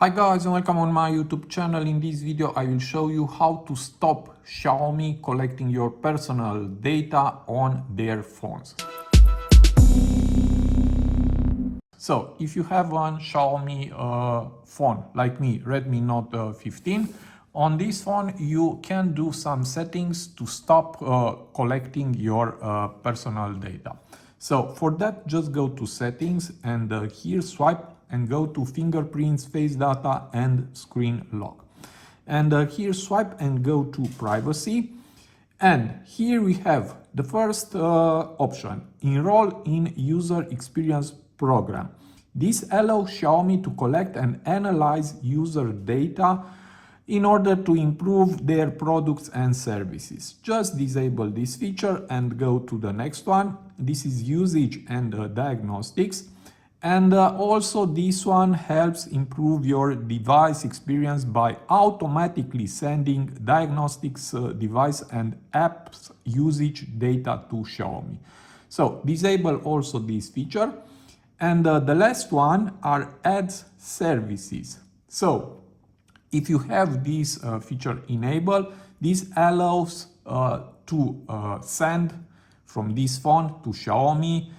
Hi guys and welcome on my YouTube channel. In this video I will show you how to stop Xiaomi collecting your personal data on their phones. So if you have one Xiaomi phone like me, Redmi Note 15, on this phone you can do some settings to stop collecting your personal data. So for that, just go to settings and here swipe and go to fingerprints, face data and screen lock. And here swipe and go to privacy. And here we have the first option, enroll in user experience program. This allows Xiaomi to collect and analyze user data in order to improve their products and services. Just disable this feature and go to the next one. This is usage and diagnostics. And also this one helps improve your device experience by automatically sending diagnostics device and apps usage data to Xiaomi. So disable also this feature. And the last one are ads services. So if you have this feature enabled, this allows to send from this phone to Xiaomi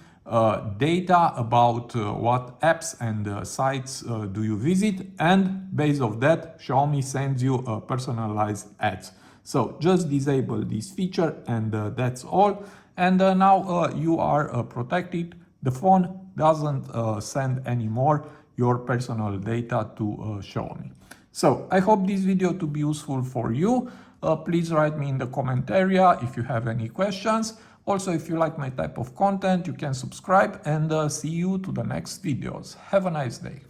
data about what apps and sites do you visit, and based on that Xiaomi sends you personalized ads. So just disable this feature and that's all, and now you are protected. The phone doesn't send anymore your personal data to Xiaomi. So I hope this video to be useful for you. Please write me in the comment area if you have any questions. Also, if you like my type of content, you can subscribe, and see you to the next videos. Have a nice day.